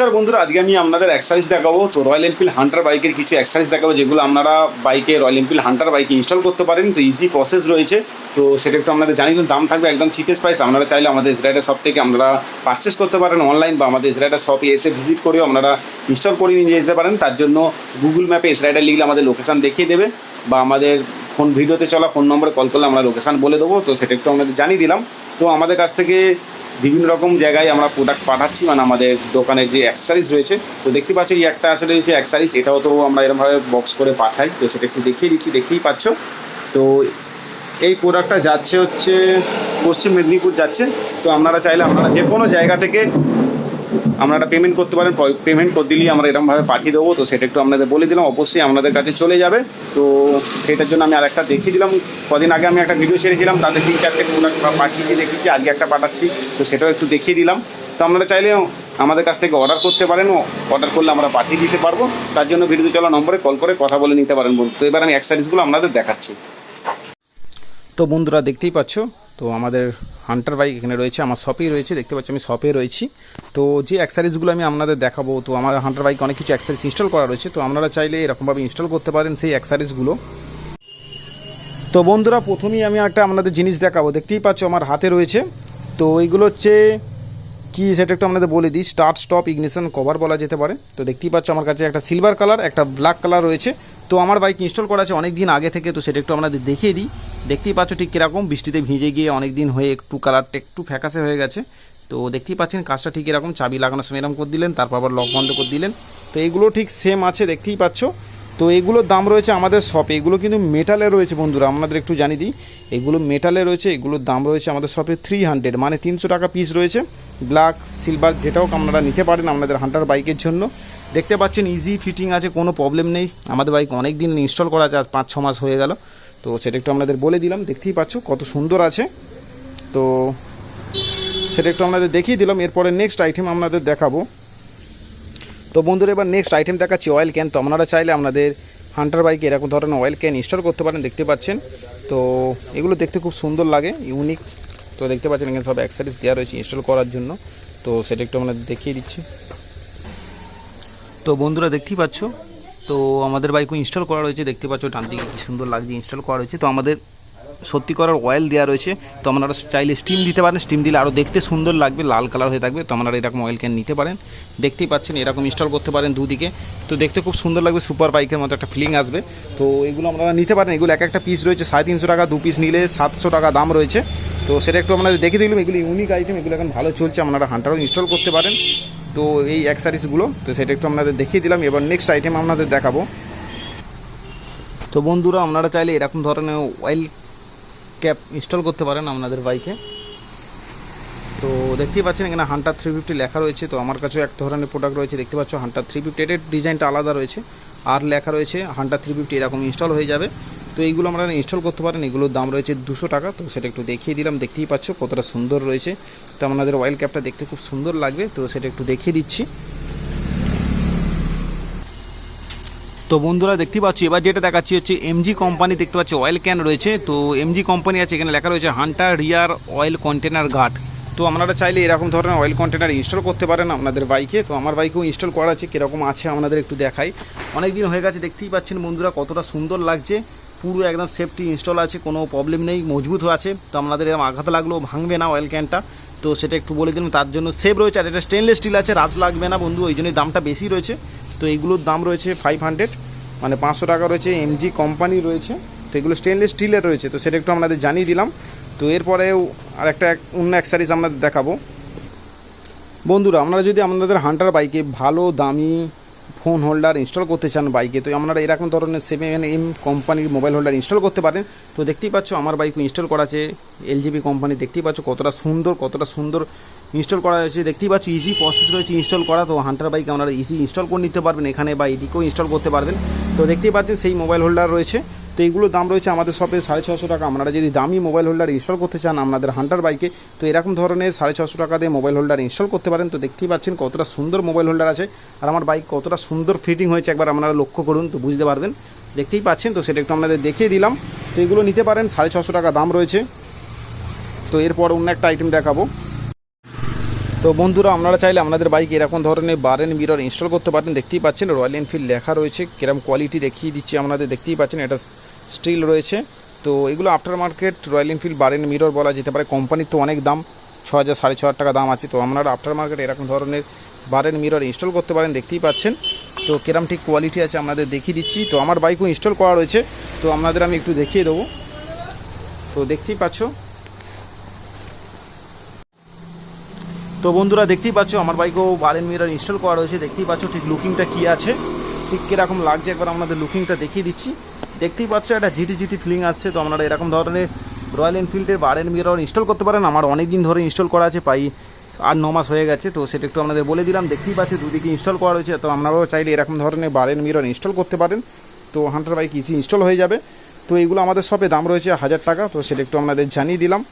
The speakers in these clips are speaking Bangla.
নমস্কার বন্ধুরা, আজকে আমি আপনাদের এক্সারসাইজ দেখাবো। তো রয়্যাল এনফিল্ড হান্টার বাইকের কিছু এক্সারসাইজ দেখাবো যেগুলো আপনারা বাইকে রয়্যাল এনফিল্ড হান্টার বাইকে ইনস্টল করতে পারেন। তো ইজি প্রসেস রয়েছে, তো সেটা একটু আপনাদের জানিয়ে দিন। দাম থাকবে একদম চিপেস্ট প্রাইস। আপনারা চাইলে আমাদের এসরাইডার শপ থেকে আপনারা পারচেস করতে পারেন অনলাইন, বা আমাদের এসরাইডার শপে এসে ভিজিট করেও আপনারা ইনস্টল করে নিয়ে যেতে পারেন। তার জন্য গুগল ম্যাপে এসরাইডার লিখলে আমাদের লোকেশান দেখিয়ে দেবে, বা আমাদের ফোন ভিডিওতে চলা ফোন নম্বরে কল করলে আমরা লোকেশান বলে দেবো। তো সেটা একটু আমাদের জানিয়ে দিলাম। তো আমাদের কাছ থেকে বিভিন্ন রকম জায়গায় আমরা প্রোডাক্ট পাঠাচ্ছি, মানে আমাদের দোকানের যে অ্যাক্সেসরিজ রয়েছে। তো দেখতে পাচ্ছ এই একটা আছে রয়েছে অ্যাক্সেসরিজ, এটাও তো আমরা এরকমভাবে বক্স করে পাঠাই। তো সেটা একটু দেখিয়ে দিচ্ছি, দেখতেই পাচ্ছ। তো এই প্রোডাক্টটা যাচ্ছে হচ্ছে পশ্চিম মেদিনীপুর যাচ্ছে। তো আপনারা চাইলে আপনারা যে কোনো জায়গা থেকে আপনারা পেমেন্ট করতে পারেন। পেমেন্ট করে দিলেই আমরা এরকমভাবে পাঠিয়ে দেবো। তো সেটা একটু আপনাদের বলে দিলাম, অবশ্যই আপনাদের কাছে চলে যাবে। তো সেটার জন্য আমি আরেকটা দেখিয়ে দিলাম। কদিন আগে আমি একটা ভিডিও ছেড়েছিলাম, তাদের 3-4টে প্রোডাক্ট পাঠিয়ে দিয়ে দেখিয়েছি, আজকে একটা পাঠাচ্ছি। তো সেটাও একটু দেখিয়ে দিলাম। তো আপনারা চাইলে আমাদের কাছ থেকে অর্ডার করতে পারেন, অর্ডার করলে আমরা পাঠিয়ে দিতে পারবো। তার জন্য ভিডিওতে চলা নম্বরে কল করে কথা বলে নিতে পারেন বন্ধু। তো এবার আমি অ্যাক্সেসরিজগুলো আপনাদের দেখাচ্ছি। তো বন্ধুরা দেখতেই পাচ্ছ, তো আমাদের হান্টার বাইক এখানে রয়েছে, আমার শপেই রয়েছে। দেখতে পাচ্ছ আমি শপে রয়েছি। তো যে অ্যাক্সেসরিজগুলো আমি আপনাদের দেখাবো, তো আমার হান্টার বাইকে অনেক কিছু অ্যাক্সেসরিজ ইনস্টল করা রয়েছে। তো আপনারা চাইলে এরকমভাবে ইনস্টল করতে পারেন সেই অ্যাক্সেসরিজগুলো। তো বন্ধুরা প্রথমেই আমি একটা আপনাদের জিনিস দেখাবো। দেখতেই পাচ্ছ আমার হাতে রয়েছে। তো এইগুলো হচ্ছে কি সেটা একটু আপনাদের বলে দিই। স্টার্ট স্টপ ইগনিশন কভার বলা যেতে পারে। তো দেখতেই পাচ্ছ আমার কাছে একটা সিলভার কালার, একটা ব্ল্যাক কালার রয়েছে। তো আমার বাইক ইনস্টল করা আছে অনেক দিন আগে থেকে। তো সেটা একটু আপনাদের দেখিয়ে দিই। দেখতেই পাচ্ছ ঠিক কীরকম, বৃষ্টিতে ভিজে গিয়ে অনেক দিন হয়ে একটু কালারটা একটু ফ্যাকাসে হয়ে গেছে। তো দেখতেই পাচ্ছেন কাজটা ঠিক এরকম, চাবি লাগানোর সময় এরকম করে দিলেন, তারপর আবার লক বন্ধ করে দিলেন। তো এইগুলো ঠিক সেম আছে, দেখতেই পাচ্ছ। তো এগুলোর দাম রয়েছে আমাদের শপে, এগুলো কিন্তু মেটালে রয়েছে বন্ধুরা, আপনাদের একটু জানিয়ে দিই। এগুলো মেটালে রয়েছে, এগুলোর দাম রয়েছে আমাদের শপে 300, মানে 300 টাকা পিস রয়েছে। ব্ল্যাক সিলভার যেটাও আপনারা নিতে পারেন আপনাদের হান্টার বাইকের জন্য। দেখতে পাচ্ছেন ইজি ফিটিং আছে, কোনো প্রবলেম নেই। আমাদের বাইক অনেক দিন ইনস্টল করা আছে, আজ 5-6 মাস হয়ে গেল। তো সেটা একটু আপনাদের বলে দিলাম। দেখতেই পাচ্ছ কত সুন্দর আছে। তো সেটা একটু আপনাদের দেখিয়ে দিলাম। এরপরে নেক্সট আইটেম আপনাদের দেখাবো। তো বন্ধুরা এবার নেক্সট আইটেম দেখাচ্ছি অয়েল ক্যান। তো আপনারা চাইলে আপনাদের হান্টার বাইকে এরকম ধরনের অয়েল ক্যান ইনস্টল করতে পারেন। দেখতে পাচ্ছেন, তো এগুলো দেখতে খুব সুন্দর লাগে, ইউনিক। তো দেখতে পাচ্ছেন এখানে সব অ্যাক্সেসরিজ দেওয়া রয়েছে ইনস্টল করার জন্য। তো সেটা একটু আপনাদের দেখিয়ে দিচ্ছি। তো বন্ধুরা দেখতেই পাচ্ছ, তো আমাদের বাইকও ইনস্টল করা রয়েছে। দেখতে পাচ্ছ ডান দিকে কি সুন্দর লাগছে, ইনস্টল করা রয়েছে। তো আমাদের সত্যি করার অয়েল দেওয়া রয়েছে। তো আপনারা চাইলে স্টিম দিতে পারেন, স্টিম দিলে আরও দেখতে সুন্দর লাগবে, লাল কালার হয়ে থাকবে। তো আপনারা এরকম অয়েল ক্যান নিতে পারেন। দেখতেই পাচ্ছেন এরকম ইনস্টল করতে পারেন দুদিকে। তো দেখতে খুব সুন্দর লাগবে, সুপার বাইকের মতো একটা ফিলিং আসবে। তো এগুলো আপনারা নিতে পারেন। এগুলো এক একটা পিস রয়েছে 350 টাকা, 2 পিস নিলে 700 টাকা দাম রয়েছে। তো সেটা একটু আপনাদের দেখিয়ে দিলাম। এগুলো ইউনিক আইটেম, এগুলো এখন ভালো চলছে, আপনারা হান্টারও ইনস্টল করতে পারেন। তো এই অ্যাক্সেসরিজগুলো, তো সেটা একটু আপনাদের দেখিয়ে দিলাম। এবার নেক্সট আইটেম আপনাদের দেখাবো। তো বন্ধুরা আপনারা চাইলে এরকম ধরনের অয়েল ক্যাপ ইনস্টল করতে পারেন আপনাদের বাইকে। তো দেখতেই পাচ্ছেন এখানে হান্টার 350 লেখা রয়েছে। তো আমার কাছেও এক ধরনের প্রোডাক্ট রয়েছে, দেখতে পাচ্ছ হান্টার 350। এর ডিজাইনটা আলাদা রয়েছে, আর লেখা রয়েছে হান্টার 350, এরকম ইনস্টল হয়ে যাবে। তো এইগুলো আপনারা ইনস্টল করতে পারেন। এগুলোর দাম রয়েছে 200 টাকা। তো সেটা একটু দেখিয়ে দিলাম। দেখতেই পাচ্ছ কতটা সুন্দর রয়েছে। তো আপনাদের অয়েল ক্যাপটা দেখতে খুব সুন্দর লাগবে। তো সেটা একটু দেখিয়ে দিচ্ছি। তো বন্ধুরা দেখতেই পাচ্ছি এবার যেটা দেখাচ্ছি হচ্ছে এমজি কোম্পানি। দেখতে পাচ্ছি অয়েল ক্যান রয়েছে। তো এমজি কোম্পানি আছে, এখানে লেখা রয়েছে হান্টার রিয়ার অয়েল কন্টেনার গার্ড। তো আপনারা চাইলে এরকম ধরনের অয়েল কন্টেনার ইনস্টল করতে পারেন আপনাদের বাইকে। তো আমার বাইকেও ইনস্টল করা আছে, কীরকম আছে আপনাদের একটু দেখাই। অনেক দিন হয়ে গেছে, দেখতেই পাচ্ছেন বন্ধুরা কতটা সুন্দর লাগছে। পুরো একদম সেফটি ইনস্টল আছে, কোনো প্রবলেম নেই, মজবুত আছে। তো আপনাদের এরকম আঘাত লাগলেও ভাঙবে না অয়েল ক্যানটা। তো সেটা একটু বলে দিলাম, তার জন্য সেভ রয়েছে। আর এটা স্টেনলেস স্টিল আছে, রাজ লাগবে না বন্ধু, ওই জন্যই দামটা বেশি রয়েছে। তো এইগুলোর দাম রয়েছে 500, মানে 500 টাকা রয়েছে। এমজি কোম্পানি রয়েছে। তো এগুলো স্টেনলেস স্টিলের রয়েছে। তো সেটা একটু আপনাদের জানিয়ে দিলাম। তো এরপরেও আরেকটা অন্য অ্যাক্সেসরিজ আপনাদের দেখাবো। বন্ধুরা আপনারা যদি আপনাদের হান্টার বাইকে ভালো দামি ফোন হোল্ডার ইনস্টল করতে চান বাইকে, তো আপনারা এরকম ধরনের 7M কোম্পানির মোবাইল হোল্ডার ইনস্টল করতে পারেন। তো দেখতেই পাচ্ছ আমার বাইকও ইনস্টল করা আছে এলজিবি কোম্পানি। দেখতেই পাচ্ছ কতটা সুন্দর ইনস্টল করা হয়েছে। দেখতেই পাচ্ছ ইজি প্রসেস রয়েছে ইনস্টল করা। তো হান্টার বাইক আপনারা ইজি ইনস্টল করে নিতে পারবেন এখানে, বা এদিকেও ইনস্টল করতে পারবেন। তো দেখতেই পাচ্ছেন সেই মোবাইল হোল্ডার রয়েছে। তো এইগুলোর দাম রয়েছে আমাদের শপে 650 টাকা। আপনারা যদি দামি মোবাইল হোল্ডার ইনস্টল করতে চান আপনাদের হান্টার বাইকে, তো এরকম ধরনের 650 টাকা দিয়ে মোবাইল হোল্ডার ইনস্টল করতে পারেন। তো দেখতেই পাচ্ছেন কতটা সুন্দর মোবাইল হোল্ডার আছে, আর আমার বাইক কতটা সুন্দর ফিটিং হয়েছে একবার আপনারা লক্ষ্য করুন, তো বুঝতে পারবেন। দেখতেই পাচ্ছেন। তো সেটা একটু আপনাদের দেখিয়ে দিলাম। তো এগুলো নিতে পারেন, 650 টাকা দাম রয়েছে। তো এরপর অন্য একটা আইটেম দেখাবো। তো বন্ধুরা আপনারা চাইলে আপনাদের বাইকে এরকম ধরনের বার এন্ড মিরর ইনস্টল করতে পারেন। দেখতেই পাচ্ছেন রয়্যাল এনফিল্ড লেখা রয়েছে, কিরকম কোয়ালিটি দেখিয়ে দিচ্ছি আপনাদের, দেখতেই পাচ্ছেন এটা স্টিল রয়েছে। তো এগুলো after market Royal Enfield bar end mirror বলা যেতে পারে। কোম্পানির তো অনেক দাম, 6,000 6,500 টাকা দাম আছে। তো আপনারা আফটার মার্কেট এরকম ধরনের বার এন্ড মিরর ইনস্টল করতে পারেন। দেখতেই পাচ্ছেন তো কিরম ঠিক কোয়ালিটি আছে আপনাদের দেখিয়ে দিচ্ছি। তো আমার বাইকও ইনস্টল করা রয়েছে, তো আপনাদের আমি একটু দেখিয়ে দেবো। তো দেখতেই পাচ্ছ, তো বন্ধুরা দেখতেই পাচ্ছ আমার বাইকেও বার এন্ড মিরর ইনস্টল করা রয়েছে। দেখতেই পাচ্ছ ঠিক লুকিংটা কী আছে, ঠিক কীরকম লাগছে একবার আপনাদের লুকিংটা দেখিয়ে দিচ্ছি। দেখতেই পাচ্ছ একটা জিটি ফিলিং আসছে। তো আপনারা এরকম ধরনের রয়্যাল এনফিল্ডের বার এন্ড মিরর ইনস্টল করতে পারেন। আমার অনেক দিন ধরে ইনস্টল করা আছে, প্রায় 8-9 মাস হয়ে গেছে। তো সেটা একটু আপনাদের বলে দিলাম। দেখতেই পাচ্ছি দুদিকে ইনস্টল করা রয়েছে। তো আপনারাও চাইলে এরকম ধরনের বার এন্ড মিরর ইনস্টল করতে পারেন। তো হান্টার বাইক ইজি ইনস্টল হয়ে যাবে। তো এগুলো আমাদের শপে দাম রয়েছে 1000 টাকা। তো সেটা একটু আপনাদের জানিয়ে দিলাম।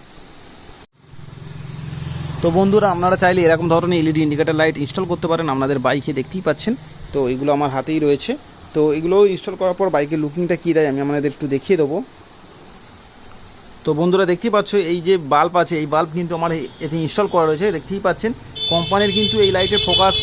তো বন্ধুরা আপনারা চাইলে এরকম ধরনের এলইডি ইন্ডিকেটর লাইট ইনস্টল করতে পারেন আপনাদের বাইকে। দেখতেই পাচ্ছেন তো এগুলো আমার হাতেই রয়েছে। তো এগুলো ইনস্টল করার পর বাইকের লুকিংটা কী দেয় আমি আপনাদের একটু দেখিয়ে দেবো। তো বন্ধুরা দেখতেই পাচ্ছ এই যে বাল্ব আছে, এই বাল্ব কিন্তু আমার এতে ইনস্টল করা রয়েছে। দেখতেই পাচ্ছেন কোম্পানির কিন্তু এই লাইটের ফোকাস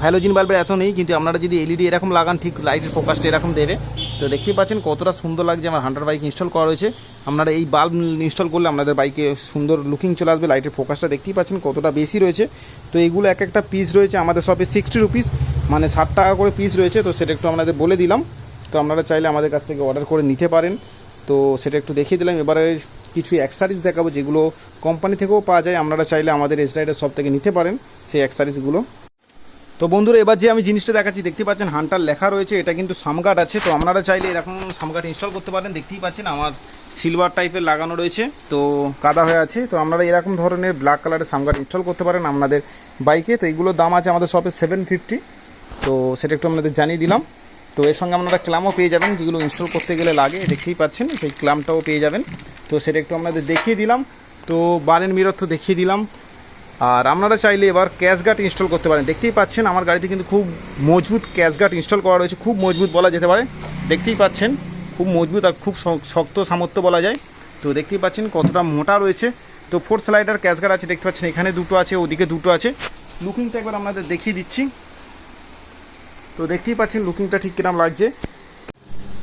হ্যালোজিন বাল্বের এত নেই, কিন্তু আপনারা যদি এলইডি এরকম লাগান ঠিক লাইটের ফোকাসটা এরকম দেবে। তো দেখতেই পাচ্ছেন কতটা সুন্দর লাগছে। আমার হান্টার বাইক ইনস্টল করা রয়েছে। আপনারা এই বাল্ব ইনস্টল করলে আপনাদের বাইকে সুন্দর লুকিং চলে আসবে। লাইটের ফোকাসটা দেখতেই পাচ্ছেন কতটা বেশি রয়েছে। তো এইগুলো এক একটা পিস রয়েছে আমাদের শপে 60 রুপিস, মানে 60 টাকা করে পিস রয়েছে। তো সেটা একটু আপনাদের বলে দিলাম। তো আপনারা চাইলে আমাদের কাছ থেকে অর্ডার করে নিতে পারেন। তো সেটা একটু দেখিয়ে দিলাম। এবারে কিছু অ্যাক্সেসরিজ দেখাবো যেগুলো কোম্পানি থেকেও পাওয়া যায়। আপনারা চাইলে আমাদের এস রাইডার শপ থেকে নিতে পারেন সেই অ্যাক্সেসরিজগুলো। তো বন্ধুরা এবার যে আমি জিনিসটা দেখাচ্ছি, দেখতে পাচ্ছেন হান্টার লেখা রয়েছে, এটা কিন্তু সামগার্ড আছে। তো আপনারা চাইলে এরকম সামগার্ড ইনস্টল করতে পারেন। দেখতেই পাচ্ছেন আমার সিলভার টাইপের লাগানো রয়েছে, তো কাদা হয়ে আছে। তো আপনারা এরকম ধরনের ব্ল্যাক কালারের সামগার্ড ইনস্টল করতে পারেন আপনাদের বাইকে। তো এইগুলোর দাম আছে আমাদের শপে 750। তো সেটা একটু আপনাদের জানিয়ে দিলাম। তো এর সঙ্গে আপনারা ক্লামও পেয়ে যাবেন, যেগুলো ইনস্টল করতে গেলে লাগে। দেখতেই পাচ্ছেন সেই ক্লামটাও পেয়ে যাবেন। তো সেটা একটু আপনাদের দেখিয়ে দিলাম। তো বার এন্ড মিরর তো দেখিয়ে দিলাম। আর আপনারা চাইলে এবার ক্যাশ গার্ড ইনস্টল করতে পারেন। দেখতেই পাচ্ছেন আমার গাড়িতে কিন্তু খুব মজবুত ক্যাশ গার্ড ইনস্টল করা রয়েছে, খুব মজবুত বলা যেতে পারে। দেখতেই পাচ্ছেন খুব মজবুত আর খুব শক্ত সামর্থ্য বলা যায়। তো দেখতেই পাচ্ছেন কতটা মোটা রয়েছে। তো 4 স্লাইডার ক্যাশ গার্ড আছে, দেখতে পাচ্ছেন এখানে দুটো আছে, ওদিকে দুটো আছে। লুকিংটা একবার আপনাদের দেখিয়ে দিচ্ছি। তো দেখতেই পাচ্ছেন লুকিংটা ঠিক কিরম লাগছে।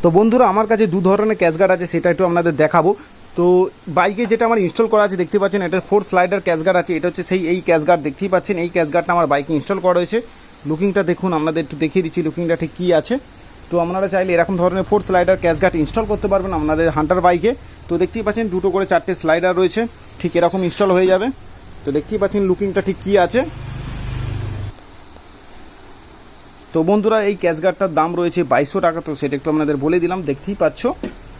তো বন্ধুরা আমার কাছে দু ধরনের ক্যাশ গার্ড আছে, সেটা একটু আপনাদের দেখাবো। তো বাইকে যেটা আমার ইনস্টল করা আছে দেখতে পাচ্ছেন এটা 4 স্লাইডার ক্যাশ গার্ড আছে। এটা হচ্ছে সেই এই ক্যাশ গার্ড, দেখতেই পাচ্ছেন এই ক্যাশ গার্ডটা আমার বাইকে ইনস্টল করা রয়েছে। লুকিংটা দেখুন, আপনাদের একটু দেখিয়ে দিচ্ছি লুকিংটা ঠিক কী আছে। তো আপনারা চাইলে এরকম ধরনের 4 স্লাইডার ক্যাশ গার্ড ইনস্টল করতে পারবেন আপনাদের হান্টার বাইকে। তো দেখতেই পাচ্ছেন দুটো করে 4টে স্লাইডার রয়েছে, ঠিক এরকম ইনস্টল হয়ে যাবে। তো দেখতেই পাচ্ছেন লুকিংটা ঠিক কী আছে। তো বন্ধুরা এই ক্যাশ গার্ডটার দাম রয়েছে 2200 টাকা। তো সেটা একটু আপনাদের বলে দিলাম। দেখতেই পাচ্ছ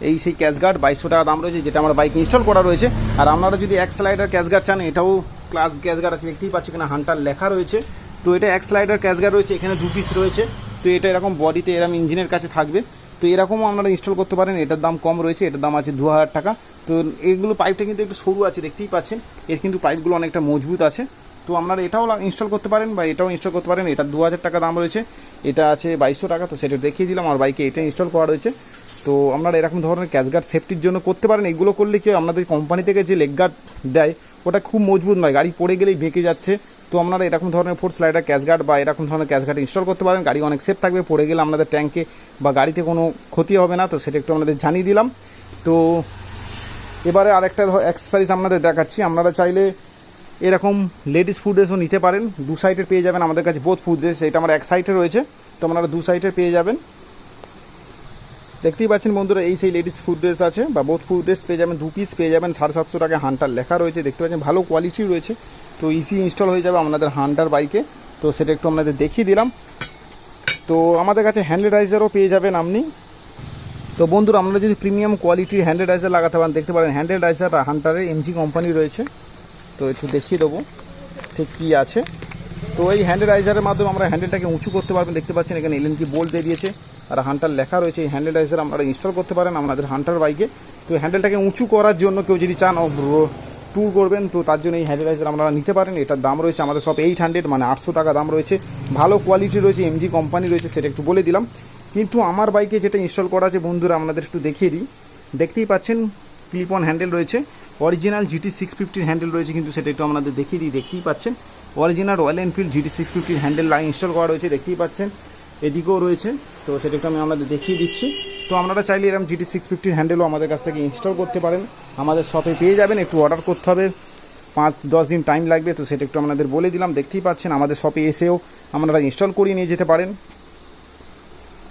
এই সেই ক্যাশ গার্ড 2200 টাকা দাম রয়েছে, যেটা আমার বাইক ইনস্টল করা রয়েছে। আর আপনারা যদি 1 স্লাইডার ক্যাশ গার্ড চান, এটাও ক্লাস ক্যাশ গার্ড আছে, দেখতেই পাচ্ছ কিনা হান্টার লেখা রয়েছে। তো এটা 1 স্লাইডার ক্যাশ গার্ড রয়েছে, এখানে 2 পিস রয়েছে। তো এটা এরকম বডিতে এরকম ইঞ্জিনের কাছে থাকবে। তো এরকমও আপনারা ইনস্টল করতে পারেন। এটার দাম কম রয়েছে, এটার দাম আছে 2000 টাকা। তো এইগুলো পাইপটা কিন্তু একটু সরু আছে, দেখতেই পাচ্ছেন। এর কিন্তু পাইপগুলো অনেকটা মজবুত আছে। তো আপনারা এটাও ইনস্টল করতে পারেন বা এটাও ইনস্টল করতে পারেন। এটা 2000 টাকা দাম রয়েছে, এটা আছে 2200 টাকা। তো সেটা দেখিয়ে দিলাম, আমার বাইকে এটা ইনস্টল করা রয়েছে। তো আপনারা এরকম ধরনের ক্যাশ গার্ড সেফটির জন্য করতে পারেন। এগুলো করলে কি আপনাদের কোম্পানি থেকে যে লেগ গার্ড দেয় ওটা খুব মজবুত নয়, গাড়ি পড়ে গেলেই ভেঙে যাচ্ছে। তো আপনারা এরকম ধরনের 4 স্লাইডার ক্যাশ গার্ড বা এরকম ধরনের ক্যাশ গার্ড ইনস্টল করতে পারেন। গাড়ি অনেক সেফ থাকবে, পড়ে গেলে আপনাদের ট্যাঙ্কে বা গাড়িতে কোনো ক্ষতি হবে না। তো সেটা একটু আপনাদের জানিয়ে দিলাম। তো এবারে আরেকটা এক্সারসাইজ আপনাদের দেখাচ্ছি। আপনারা চাইলে এরকম লেডিস ফুড ড্রেসও নিতে পারেন। 2 সাইডের পেয়ে যাবেন আমাদের কাছে বোথ ফুড ড্রেস। এটা আমার 1 সাইডে রয়েছে, তো আপনারা 2 সাইডের পেয়ে যাবেন। দেখতেই পাচ্ছেন বন্ধুরা এই সেই লেডিস ফুড ড্রেস আছে বা বোথ ফুড ড্রেস পেয়ে যাবেন, 2 পিস পেয়ে যাবেন 750 টাকা। হান্টার লেখা রয়েছে, দেখতে পাচ্ছেন ভালো কোয়ালিটি রয়েছে। তো ইজি ইনস্টল হয়ে যাবে আপনাদের হান্টার বাইকে। তো সেটা একটু আপনাদের দেখিয়ে দিলাম। তো আমাদের কাছে হ্যান্ডেলাইজারও পেয়ে যাবেন আপনি। তো বন্ধুরা আপনারা যদি প্রিমিয়াম কোয়ালিটির হ্যান্ডেলাইজার লাগাতে পারেন, দেখতে পারেন হ্যান্ডেলাইজার হান্টারের এমজি কোম্পানি রয়েছে। তো একটু দেখিয়ে দেবো ঠিক কী আছে। তো এই হ্যান্ডেলাইজারের মাধ্যমে আমরা হ্যান্ডেলটাকে উঁচু করতে পারবেন। দেখতে পাচ্ছেন এখানে এলএনজি বোল্ট দিয়ে দিয়েছে আর হান্টার লেখা রয়েছে। এই হ্যান্ডেলাইজার আপনারা ইনস্টল করতে পারেন আপনাদের হান্টার বাইকে। তো হ্যান্ডেলটাকে উঁচু করার জন্য কেউ যদি চান ট্যুর করবেন, তো তার জন্য এই হ্যান্ডেলাইজার আপনারা নিতে পারেন। এটার দাম রয়েছে আমাদের সব 800, মানে 800 টাকা দাম রয়েছে। ভালো কোয়ালিটি রয়েছে, এমজি কোম্পানি রয়েছে, সেটা একটু বলে দিলাম। কিন্তু আমার বাইকে যেটা ইনস্টল করা আছে বন্ধুরা আপনাদের একটু দেখিয়ে দিই। দেখতেই পাচ্ছেন ক্লিপ অন হ্যান্ডেল রয়েছে, অরিজিনাল GT 650 হ্যান্ডেল রয়েছে, কিন্তু সেটা একটু আপনাদের দেখিয়ে দিই। দেখতেই পাচ্ছেন original royal Enfield GT650 handle install করা রয়েছে, দেখতেই পাচ্ছেন এদিকেও রয়েছে। তো সেটা একটু আমি আপনাদের দেখিয়ে দিচ্ছি। তো আপনারা চাইলে এরকম GT650 হ্যান্ডেলও আমাদের কাছ থেকে ইনস্টল করতে পারেন, আমাদের শপে পেয়ে যাবেন। একটু অর্ডার করতে হবে, 5-10 দিন টাইম লাগবে, তো সেটা একটু আপনাদের বলে দিলাম। দেখতেই পাচ্ছেন আমাদের শপে এসেও আপনারা ইনস্টল করিয়ে নিয়ে যেতে পারেন।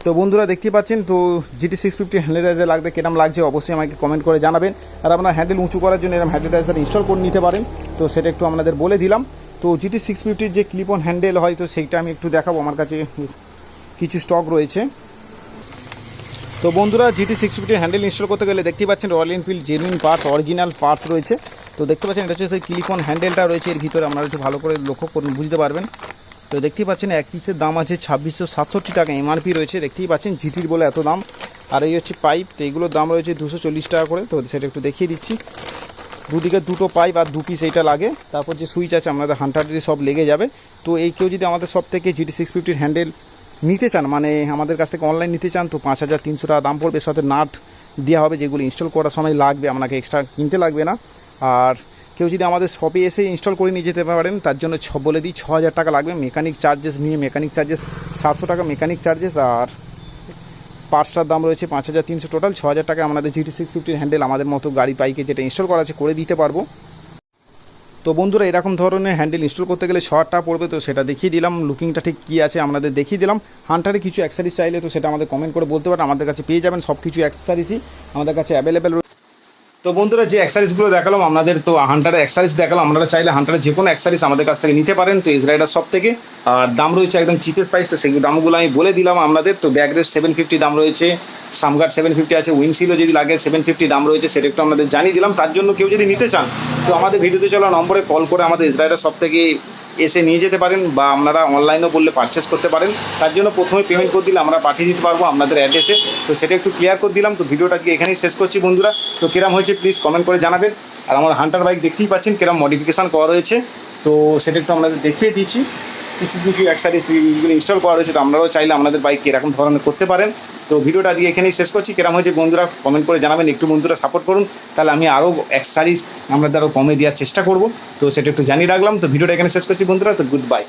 তো বন্ধুরা দেখতেই পাচ্ছেন, তো GT650 হ্যান্ডেলাইজার লাগবে, কেরম লাগছে অবশ্যই আমাকে কমেন্ট করে জানাবেন। আর আপনার হ্যান্ডেল উঁচু করার জন্য এরকম হ্যান্ডেলাইজার ইনস্টল করে নিতে পারেন, তো সেটা একটু আপনাদের বলে দিলাম। তো GT650 যে ক্লিপ অন হ্যান্ডেল হয়, তো সেইটা আমি একটু দেখাবো, আমার কাছে কিছু স্টক রয়েছে। তো বন্ধুরা GT650 হ্যান্ডেল ইনস্টল করতে গেলে দেখতেই পাচ্ছেন royal Enfield genuine parts, original parts রয়েছে। তো দেখতে পাচ্ছেন এটা হচ্ছে সেই ক্লিপ অন হ্যান্ডেলটা রয়েছে এর ভিতরে, আপনারা একটু ভালো করে লক্ষ্য করুন, বুঝতে পারবেন। তো দেখতেই পাচ্ছেন এক পিসের দাম আছে 2667 টাকা, MRP রয়েছে, দেখতেই পাচ্ছেন জিটির বলে এত দাম। আর এই হচ্ছে পাইপ, তো এইগুলোর দাম রয়েছে 240 টাকা করে। তো সেটা একটু দেখিয়ে দিচ্ছি, দুদিকে দুটো পাইপ আর 2 পিস এইটা লাগে। তারপর যে সুইচ আছে আপনাদের হান্টারের সব লেগে যাবে। তো এই কেউ যদি আমাদের সব থেকে GT650 হ্যান্ডেল নিতে চান, মানে আমাদের কাছ থেকে অনলাইন নিতে চান, তো 5300 টাকা দাম পড়বে, সাথে নাট দেওয়া হবে যেগুলো ইনস্টল করার সময় লাগবে, আপনাকে এক্সট্রা কিনতে লাগবে না। আর কেউ যদি আমাদের শপে এসে ইনস্টল করে নিয়ে যেতে পারেন, তার জন্য বলে দিই 6000 টাকা লাগবে, মেকানিক চার্জেস নিয়ে মেকানিক চার্জেস 700 টাকা মেকানিক চার্জেস, আর পার্টসটার দাম রয়েছে 5300, টোটাল 6000 টাকা আমাদের GT650 হ্যান্ডেল আমাদের মতো গাড়ি বাইকে যেটা ইনস্টল করা আছে করে দিতে পারবো। তো বন্ধুরা এরকম ধরনের হ্যান্ডেল ইনস্টল করতে গেলে শর্টটা পড়বে, তো সেটা দেখিয়ে দিলাম, লুকিংটা ঠিক কী আছে আপনাদের দেখিয়ে দিলাম। হান্টারে কিছু অ্যাক্সেসরিজ চাইলে তো সেটা আমাদের কমেন্ট করে বলতে পারেন, আমাদের কাছে পেয়ে যাবেন, সব কিছু অ্যাক্সেসরিজই আমাদের কাছে অ্যাভেলেবেল। তো বন্ধুরা যে অ্যাক্সেসরিজগুলো দেখালাম আপনাদের, তো হান্টারের অ্যাক্সেসরিজ দেখালাম, আপনারা চাইলে হান্টারের যে কোনো অ্যাক্সেসরিজ আমাদের কাছ থেকে নিতে পারেন, তো এজ রাইডার শপ থেকে। আর দাম রয়েছে একদম চিপেস্ট প্রাইস, তো সেই দামগুলো আমি বলে দিলাম আপনাদের। তো ব্যাক রেস্ট 750 দাম রয়েছে, সামগার্ড 750 আছে, উইন্ডশিল্ডও যদি লাগে 750 দাম রয়েছে, সেটা একটু আপনাদের জানিয়ে দিলাম। তার জন্য কেউ যদি নিতে চান, তো আমাদের ভিডিওতে চলা নম্বরে কল করে আমাদের এজ রাইডার শপ থেকে এসে নিয়ে যেতে পারেন, বা আপনারা অনলাইনেও বললে পারচেস করতে পারেন। তার জন্য প্রথমে পেমেন্ট করে দিলে আমরা পাঠিয়ে দিতে পারবো আপনাদের অ্যাড্রেসে। তো সেটা একটু ক্লিয়ার করে দিলাম। তো ভিডিওটা আজকে এখানেই শেষ করছি বন্ধুরা। তো কিরম হয়েছে প্লিজ কমেন্ট করে জানাবেন। আর আমার হান্টার বাইক দেখতেই পাচ্ছেন কিরম মডিফিকেশান করা রয়েছে, তো সেটা একটু আপনাদের দেখিয়ে দিচ্ছি। কিছু কিছু অ্যাক্সেসরিজগুলো ইনস্টল করা রয়েছে, তো আপনারাও চাইলে আমাদের বাইক এরকম ধরনের করতে পারেন। তো ভিডিওটা আজকে এখানেই শেষ করছি। কেরম হয়েছে বন্ধুরা কমেন্ট করে জানাবেন, একটু বন্ধুরা সাপোর্ট করুন, তাহলে আমি আরও অ্যাক্সেসরিজ আপনাদের আরও কমে দেওয়ার চেষ্টা করব। তো সেটা একটু জানিয়ে রাখলাম। তো ভিডিওটা এখানে শেষ করছি বন্ধুরা, তো গুড বাই।